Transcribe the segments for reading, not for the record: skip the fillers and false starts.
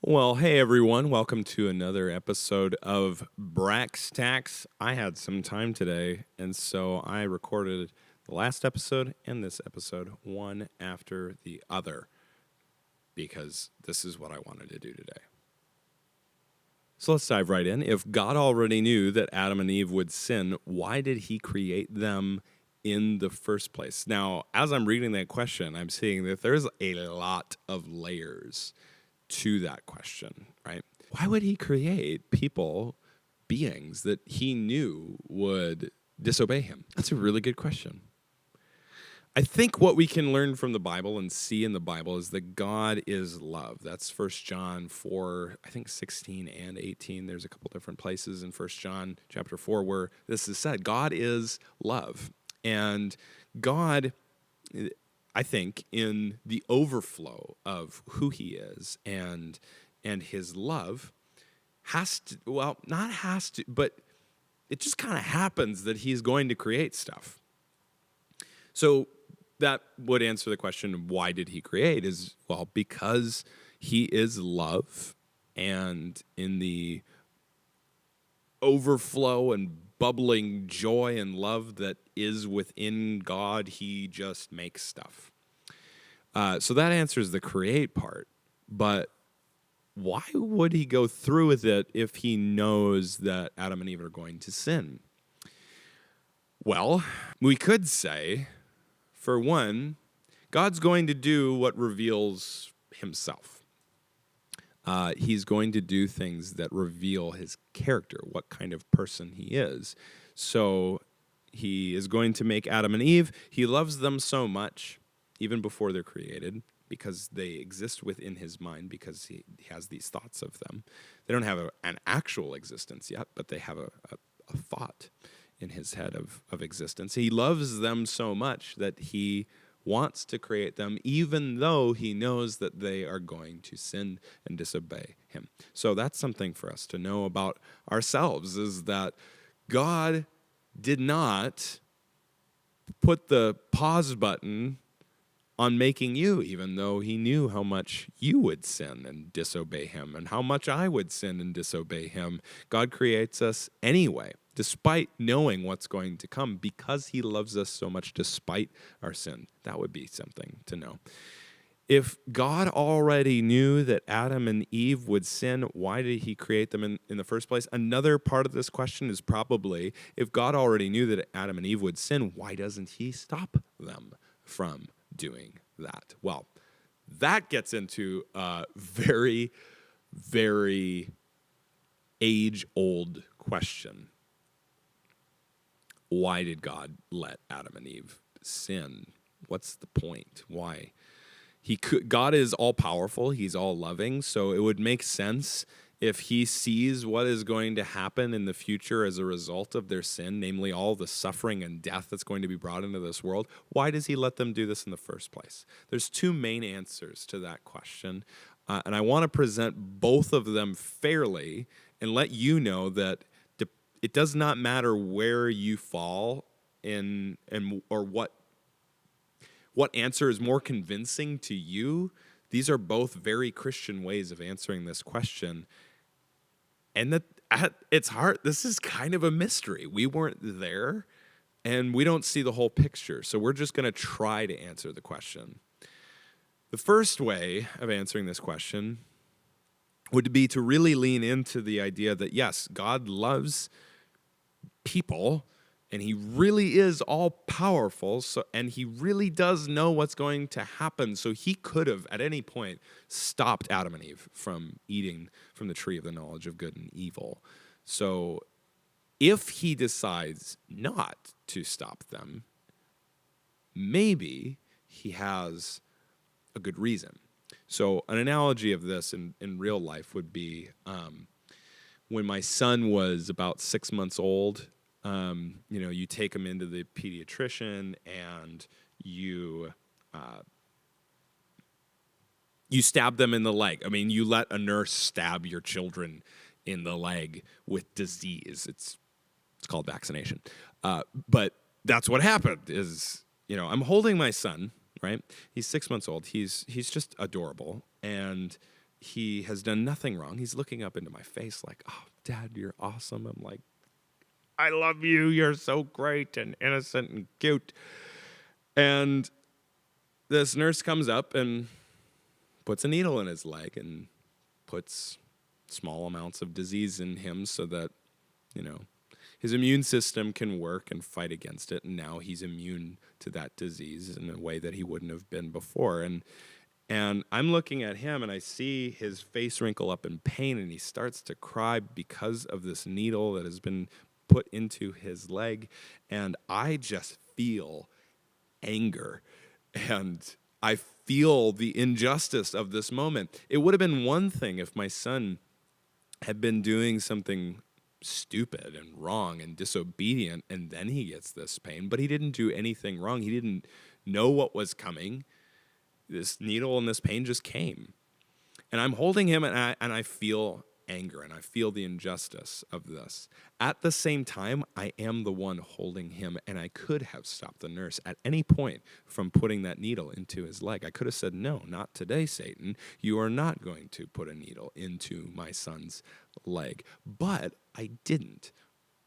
Well, hey everyone, welcome to another episode of Brax Tax. I had some time today, and so I recorded the last episode and this episode one after the other because this is what I wanted to do today. So let's dive right in. If God already knew that Adam and Eve would sin, why did he create them in the first place? Now, as I'm reading that question, I'm seeing that there's a lot of layers to that question, right? Why would he create people, beings that he knew would disobey him? That's a really good question. I think what we can learn from the Bible and see in the Bible is that God is love. That's 1 John 4, I think 16 and 18. There's a couple different places in 1 John chapter 4 where this is said. God is love. And God, I think, in the overflow of who he is and his love has to, well, not has to, but it just kind of happens that he's going to create stuff. So that would answer the question, why did he create? Is, well, because he is love, and in the overflow and bubbling joy and love that is within God, he just makes stuff. So that answers the create part, but why would he go through with it if he knows that Adam and Eve are going to sin? Well, we could say, for one, God's going to do what reveals himself. He's going to do things that reveal his character, what kind of person he is. So he is going to make Adam and Eve. He loves them so much, even before they're created, because they exist within his mind, because he has these thoughts of them. They don't have an actual existence yet, but they have a thought in his head of existence. He loves them so much that he wants to create them, even though he knows that they are going to sin and disobey him. So that's something for us to know about ourselves, is that God did not put the pause button on making you, even though he knew how much you would sin and disobey him and how much I would sin and disobey him. God creates us anyway, despite knowing what's going to come, because he loves us so much despite our sin. That would be something to know. If God already knew that Adam and Eve would sin, why did he create them in the first place? Another part of this question is probably, if God already knew that Adam and Eve would sin, why doesn't he stop them from doing that? Well, that gets into a very, very age-old question. Why did God let Adam and Eve sin? What's the point? Why? God is all-powerful. He's all-loving, so it would make sense if he sees what is going to happen in the future as a result of their sin, namely all the suffering and death that's going to be brought into this world. Why does he let them do this in the first place? There's two main answers to that question, and I want to present both of them fairly and let you know that it does not matter where you fall in or what answer is more convincing to you. These are both very Christian ways of answering this question. And that at its heart, this is kind of a mystery. We weren't there, and we don't see the whole picture. So we're just going to try to answer the question. The first way of answering this question would be to really lean into the idea that, yes, God loves people, and he really is all-powerful, and he really does know what's going to happen. So he could have, at any point, stopped Adam and Eve from eating from the tree of the knowledge of good and evil. So if he decides not to stop them, maybe he has a good reason. So an analogy of this in real life would be when my son was about 6 months old. You take him into the pediatrician and you stab them in the leg. I mean, you let a nurse stab your children in the leg with disease. It's called vaccination. But that's what happened is, I'm holding my son, right? He's 6 months old. He's just adorable. And he has done nothing wrong. He's looking up into my face like, oh, Dad, you're awesome. I'm like, I love you. You're so great and innocent and cute. And this nurse comes up and puts a needle in his leg and puts small amounts of disease in him so that, his immune system can work and fight against it. And now he's immune to that disease in a way that he wouldn't have been before. And I'm looking at him and I see his face wrinkle up in pain and he starts to cry because of this needle that has been put into his leg. And I just feel anger and I feel the injustice of this moment. It would have been one thing if my son had been doing something stupid and wrong and disobedient and then he gets this pain, but he didn't do anything wrong. He didn't know what was coming. This needle and this pain just came. And I'm holding him and I feel anger and I feel the injustice of this. At the same time, I am the one holding him and I could have stopped the nurse at any point from putting that needle into his leg. I could have said, no, not today, Satan. You are not going to put a needle into my son's leg. But I didn't.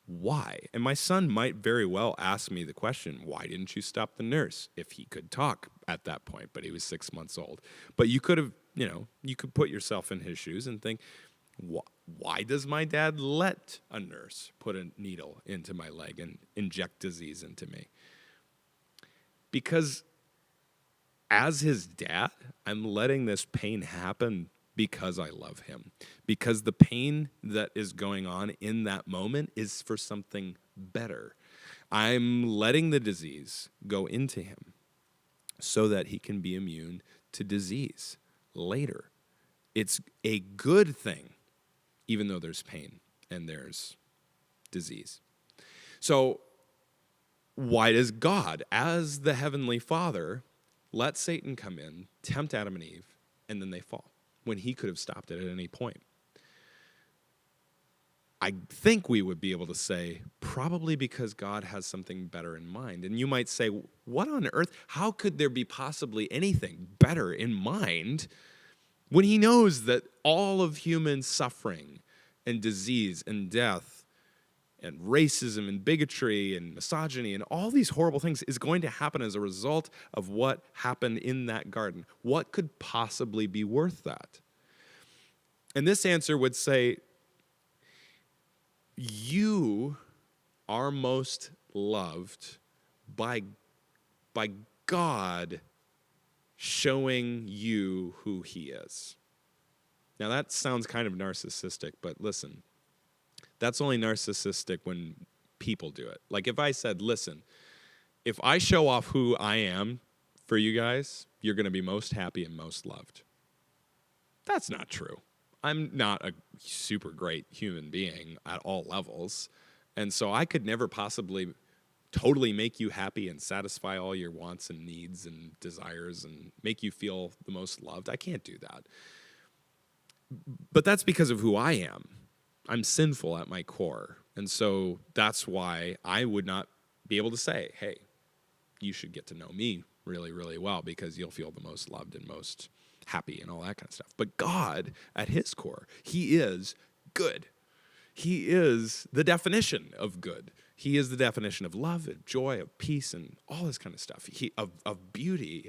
Why? And my son might very well ask me the question, why didn't you stop the nurse? If he could talk at that point, but he was 6 months old. But you could have, you could put yourself in his shoes and think, why does my dad let a nurse put a needle into my leg and inject disease into me? Because as his dad, I'm letting this pain happen because I love him. Because the pain that is going on in that moment is for something better. I'm letting the disease go into him so that he can be immune to disease later. It's a good thing, even though there's pain and there's disease. So why does God, as the Heavenly Father, let Satan come in, tempt Adam and Eve, and then they fall, when he could have stopped it at any point? I think we would be able to say, probably because God has something better in mind. And you might say, what on earth? How could there be possibly anything better in mind when he knows that all of human suffering and disease and death and racism and bigotry and misogyny and all these horrible things is going to happen as a result of what happened in that garden? What could possibly be worth that? And this answer would say, you are most loved by God showing you who he is. Now that sounds kind of narcissistic, but listen, that's only narcissistic when people do it. Like if I said, listen, if I show off who I am for you guys, you're going to be most happy and most loved. That's not true. I'm not a super great human being at all levels. And so I could never possibly totally make you happy and satisfy all your wants and needs and desires and make you feel the most loved. I can't do that. But that's because of who I am. I'm sinful at my core. And so that's why I would not be able to say, hey, you should get to know me really, really well because you'll feel the most loved and most happy and all that kind of stuff. But God, at his core, he is good. He is the definition of good. He is the definition of love, of joy, of peace, and all this kind of stuff. Of beauty,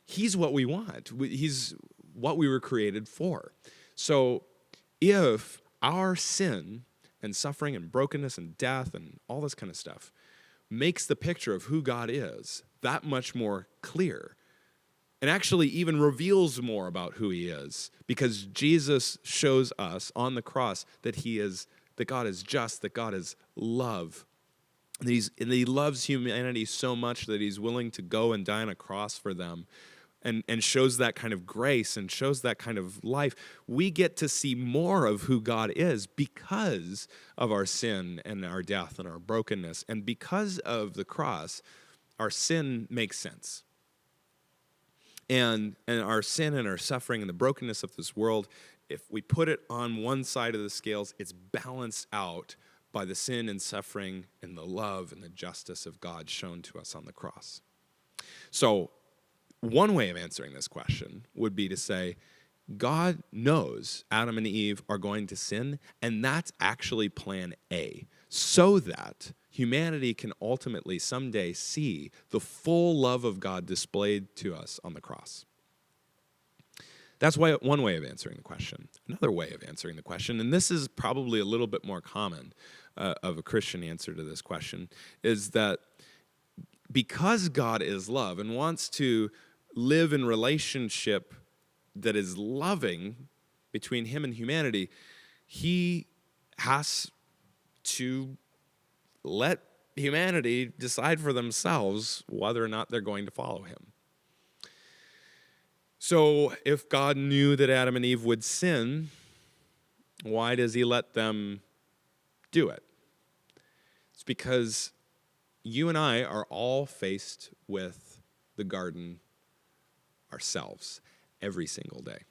he's what we want. He's what we were created for. So if our sin and suffering and brokenness and death and all this kind of stuff makes the picture of who God is that much more clear, and actually even reveals more about who he is, because Jesus shows us on the cross that that God is just, that God is love, and he loves humanity so much that he's willing to go and die on a cross for them, and shows that kind of grace and shows that kind of life. We get to see more of who God is because of our sin and our death and our brokenness, and because of the cross, our sin makes sense. And our sin and our suffering and the brokenness of this world, if we put it on one side of the scales, it's balanced out by the sin and suffering and the love and the justice of God shown to us on the cross. So one way of answering this question would be to say, God knows Adam and Eve are going to sin, and that's actually plan A, so that humanity can ultimately someday see the full love of God displayed to us on the cross. That's one way of answering the question. Another way of answering the question, and this is probably a little bit more common of a Christian answer to this question, is that because God is love and wants to live in relationship that is loving between him and humanity, he has to let humanity decide for themselves whether or not they're going to follow him. So if God knew that Adam and Eve would sin, why does he let them do it? It's because you and I are all faced with the garden ourselves every single day.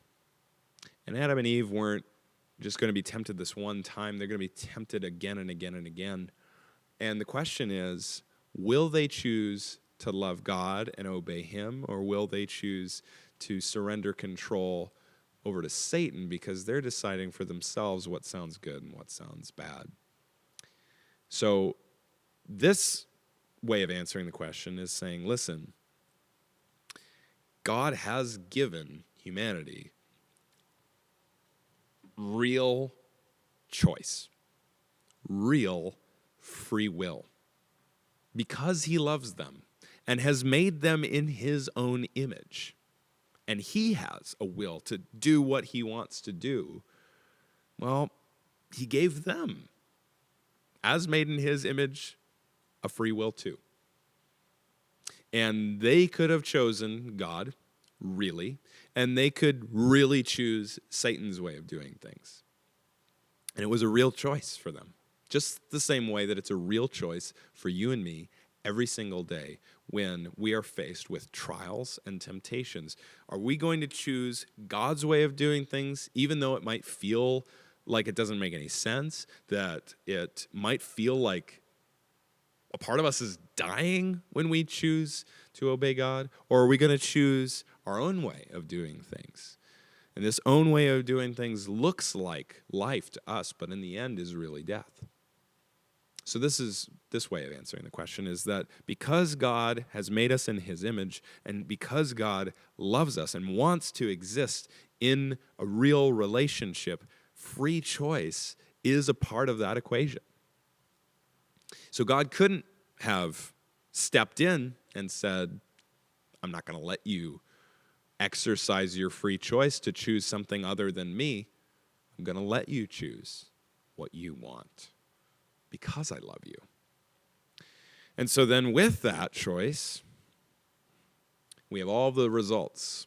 And Adam and Eve weren't just going to be tempted this one time. They're going to be tempted again and again and again. And the question is, will they choose to love God and obey him, or will they choose to surrender control over to Satan because they're deciding for themselves what sounds good and what sounds bad? So this way of answering the question is saying, listen, God has given humanity real choice, real free will, because he loves them and has made them in his own image. And he has a will to do what he wants to do. Well, he gave them, as made in his image, a free will too. And they could have chosen God, really, and they could really choose Satan's way of doing things. And it was a real choice for them, just the same way that it's a real choice for you and me every single day when we are faced with trials and temptations. Are we going to choose God's way of doing things, even though it might feel like it doesn't make any sense, that it might feel like a part of us is dying when we choose to obey God? Or are we going to choose our own way of doing things? And this own way of doing things looks like life to us, but in the end is really death. So this way of answering the question is that because God has made us in his image, and because God loves us and wants to exist in a real relationship, free choice is a part of that equation. So God couldn't have stepped in and said, I'm not going to let you exercise your free choice to choose something other than me. I'm going to let you choose what you want because I love you. And so then with that choice, we have all the results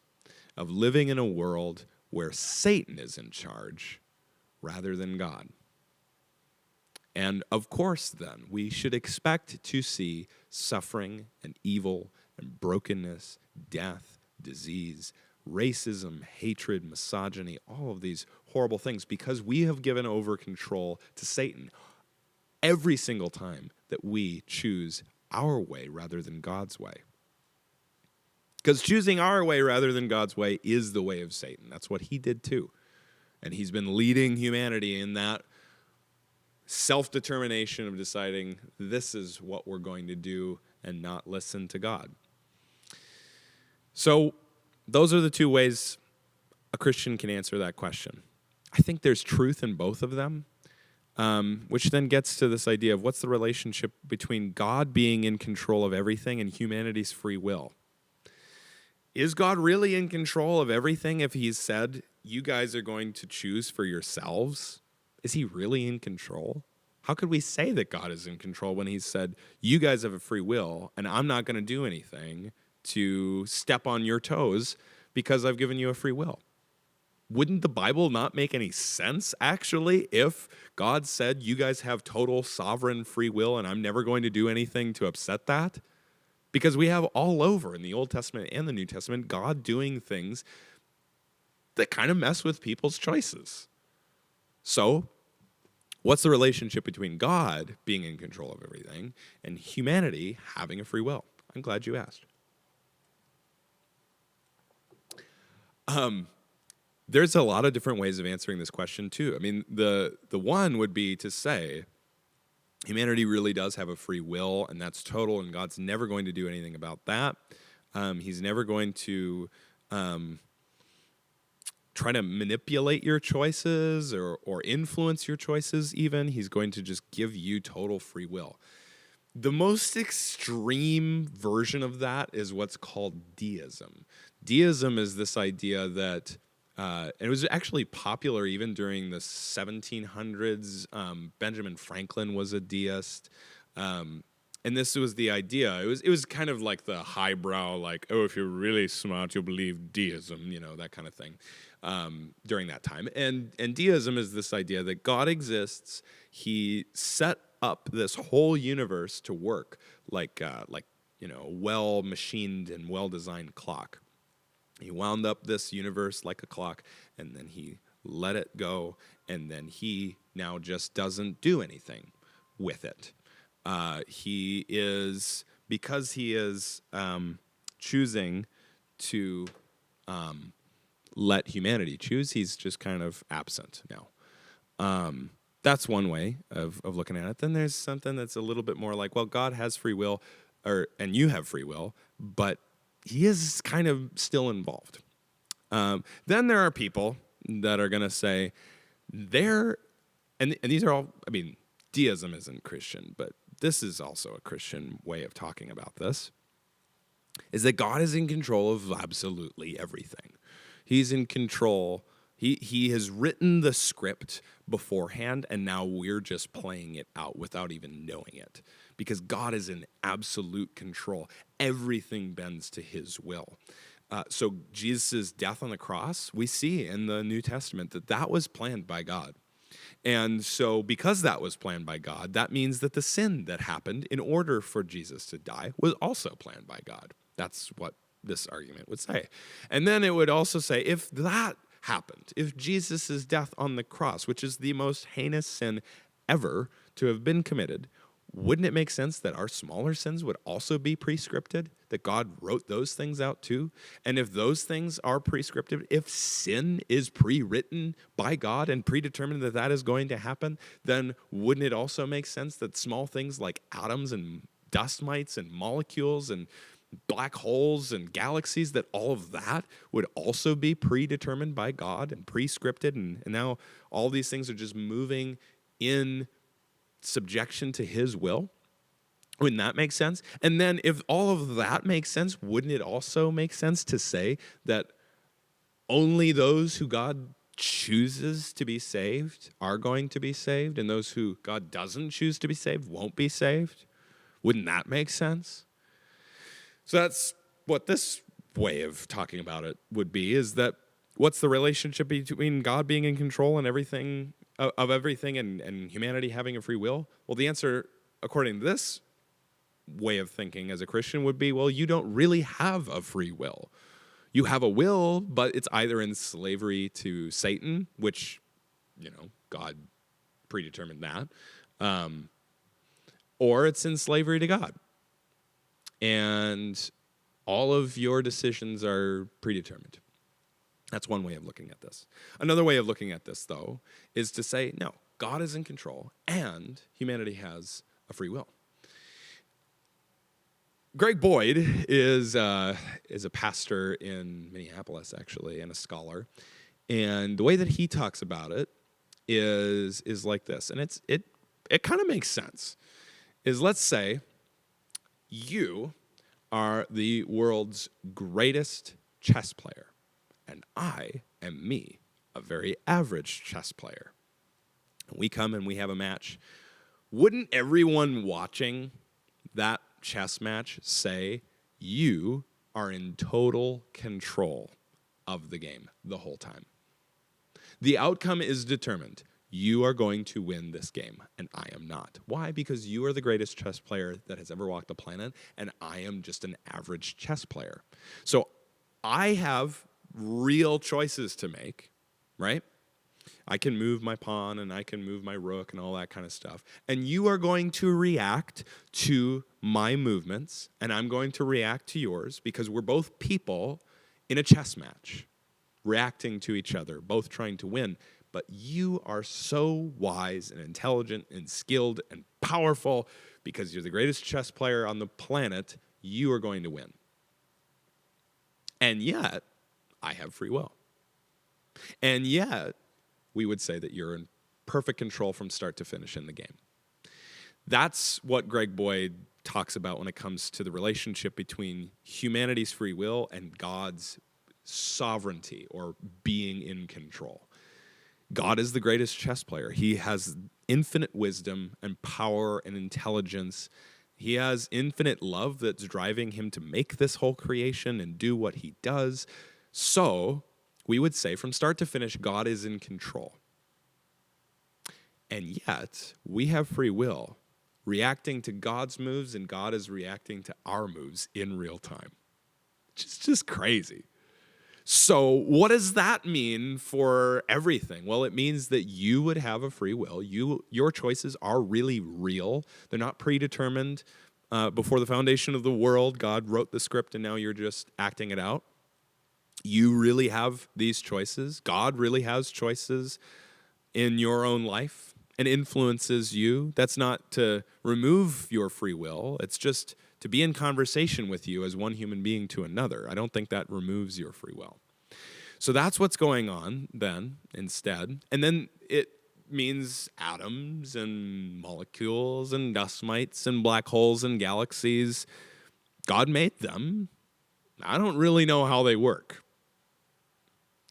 of living in a world where Satan is in charge rather than God. And of course, then, we should expect to see suffering and evil and brokenness, death, disease, racism, hatred, misogyny, all of these horrible things, because we have given over control to Satan every single time that we choose our way rather than God's way. Because choosing our way rather than God's way is the way of Satan. That's what he did too. And he's been leading humanity in that self-determination of deciding this is what we're going to do and not listen to God. So those are the two ways a Christian can answer that question. I think there's truth in both of them, which then gets to this idea of what's the relationship between God being in control of everything and humanity's free will. Is God really in control of everything if he's said, you guys are going to choose for yourselves? Is he really in control? How could we say that God is in control when he's said, you guys have a free will, and I'm not going to do anything to step on your toes because I've given you a free will? Wouldn't the Bible not make any sense, actually, if God said, you guys have total sovereign free will and I'm never going to do anything to upset that? Because we have all over in the Old Testament and the New Testament God doing things that kind of mess with people's choices. So, what's the relationship between God being in control of everything and humanity having a free will? I'm glad you asked. there's a lot of different ways of answering this question too. I mean, the one would be to say humanity really does have a free will, and that's total, and God's never going to do anything about that. He's never going to try to manipulate your choices or influence your choices even. He's going to just give you total free will. The most extreme version of that is what's called deism. Deism is this idea that, and it was actually popular even during the 1700s. Benjamin Franklin was a deist. And this was the idea. It was kind of like the highbrow, like, oh, if you're really smart, you'll believe deism, that kind of thing during that time. And deism is this idea that God exists. He set up this whole universe to work like a well-machined and well-designed clock. He wound up this universe like a clock, and then he let it go, and then he now just doesn't do anything with it. Because he is choosing to let humanity choose, he's just kind of absent now. That's one way of looking at it. Then there's something that's a little bit more like, well, God has free will, and you have free will, but he is kind of still involved. Then there are people that are going to say, and these are all, I mean, deism isn't Christian, but this is also a Christian way of talking about this, is that God is in control of absolutely everything. He's in control. He has written the script beforehand, and now we're just playing it out without even knowing it, because God is in absolute control. Everything bends to his will. So Jesus' death on the cross, we see in the New Testament that was planned by God. And so because that was planned by God, that means that the sin that happened in order for Jesus to die was also planned by God. That's what this argument would say. And then it would also say, if that happened, if Jesus' death on the cross, which is the most heinous sin ever to have been committed, wouldn't it make sense that our smaller sins would also be prescripted, that God wrote those things out too? And if those things are prescripted, if sin is pre-written by God and predetermined that is going to happen, then wouldn't it also make sense that small things like atoms and dust mites and molecules and black holes and galaxies, that all of that would also be predetermined by God and prescripted, and now all these things are just moving in subjection to his will? Wouldn't that make sense? And then if all of that makes sense, wouldn't it also make sense to say that only those who God chooses to be saved are going to be saved, and those who God doesn't choose to be saved won't be saved? Wouldn't that make sense? So that's what this way of talking about it would be, is that what's the relationship between God being in control and everything of everything and humanity having a free will? Well, the answer, according to this way of thinking as a Christian, would be, well, you don't really have a free will. You have a will, but it's either in slavery to Satan, which, God predetermined that, or it's in slavery to God. And all of your decisions are predetermined. That's one way of looking at this. Another way of looking at this, though, is to say, no, God is in control and humanity has a free will. Greg Boyd is a pastor in Minneapolis, actually, and a scholar. And the way that he talks about it is like this, and it kind of makes sense. Is, let's say you are the world's greatest chess player, and I am me, a very average chess player. We come and we have a match. Wouldn't everyone watching that chess match say you are in total control of the game the whole time? The outcome is determined. You are going to win this game, and I am not. Why? Because you are the greatest chess player that has ever walked the planet, and I am just an average chess player. So I have real choices to make, right? I can move my pawn, and I can move my rook, and all that kind of stuff. And you are going to react to my movements, and I'm going to react to yours, because we're both people in a chess match. reacting to each other, both trying to win. But you are so wise and intelligent and skilled and powerful because you're the greatest chess player on the planet. You are going to win. And yet, I have free will. And yet, we would say that you're in perfect control from start to finish in the game. That's what Greg Boyd talks about when it comes to the relationship between humanity's free will and God's sovereignty or being in control. God is the greatest chess player. He has infinite wisdom and power and intelligence. He has infinite love that's driving him to make this whole creation and do what he does. So, we would say from start to finish, God is in control. And yet, we have free will, reacting to God's moves, and God is reacting to our moves in real time. It's just crazy. So what does that mean for everything? Well, it means that you would have a free will. Your choices are really real. They're not predetermined. Before the foundation of the world, God wrote the script, and now you're just acting it out. You really have these choices. God really has choices in your own life and influences you. That's not to remove your free will. It's just to be in conversation with you as one human being to another. I don't think that removes your free will. So that's what's going on then instead. And then it means atoms and molecules and dust mites and black holes and galaxies. God made them. I don't really know how they work.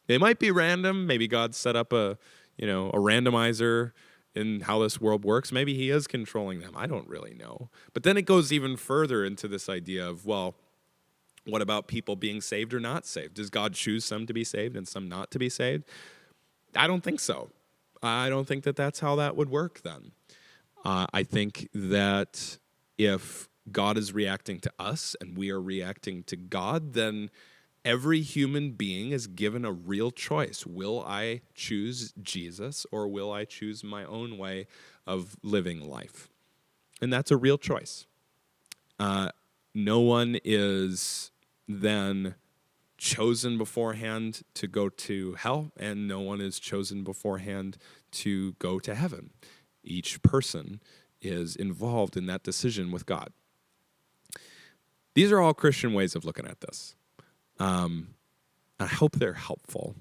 They might be random. Maybe God set up a randomizer in how this world works. Maybe he is controlling them. I don't really know. But then it goes even further into this idea of, well, what about people being saved or not saved? Does God choose some to be saved and some not to be saved? I don't think so. I don't think that that's how that would work then. I think that if God is reacting to us and we are reacting to God, then every human being is given a real choice. Will I choose Jesus or will I choose my own way of living life? And that's a real choice. No one is then chosen beforehand to go to hell, and no one is chosen beforehand to go to heaven. Each person is involved in that decision with God. These are all Christian ways of looking at this. I hope they're helpful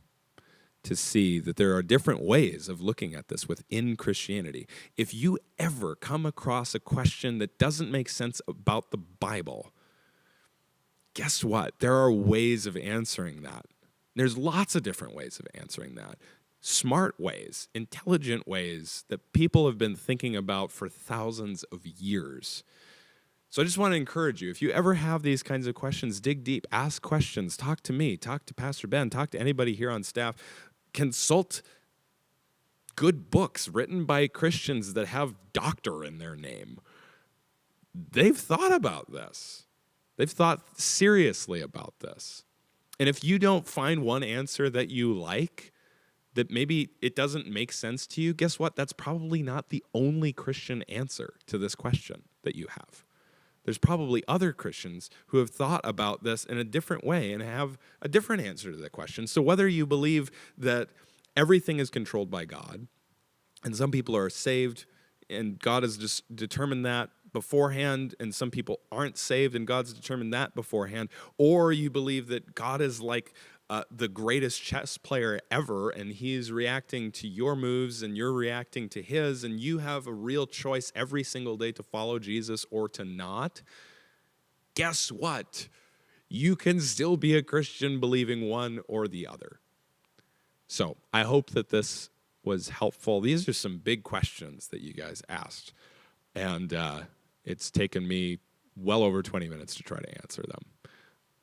to see that there are different ways of looking at this within Christianity. If you ever come across a question that doesn't make sense about the Bible, guess what? There are ways of answering that. There's lots of different ways of answering that. Smart ways, intelligent ways that people have been thinking about for thousands of years. So I just want to encourage you, if you ever have these kinds of questions, dig deep, ask questions, talk to me, talk to Pastor Ben, talk to anybody here on staff, consult good books written by Christians that have doctor in their name. They've thought about this. They've thought seriously about this. And if you don't find one answer that you like, that maybe it doesn't make sense to you, guess what? That's probably not the only Christian answer to this question that you have. There's probably other Christians who have thought about this in a different way and have a different answer to the question. So whether you believe that everything is controlled by God, and some people are saved, and God has just determined that beforehand, and some people aren't saved, and God's determined that beforehand, or you believe that God is like the greatest chess player ever, and he's reacting to your moves and you're reacting to his, and you have a real choice every single day to follow Jesus or to not, guess what? You can still be a Christian believing one or the other. So I hope that this was helpful. These are some big questions that you guys asked, and it's taken me well over 20 minutes to try to answer them.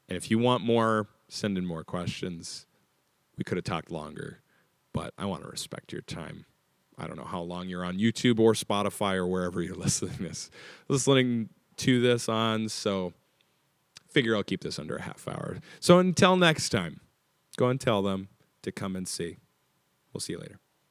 And if you want more, send in more questions. We could have talked longer, but I want to respect your time. I don't know how long you're on YouTube or Spotify or wherever you're listening to this on, so figure I'll keep this under a half hour. So until next time, go and tell them to come and see. We'll see you later.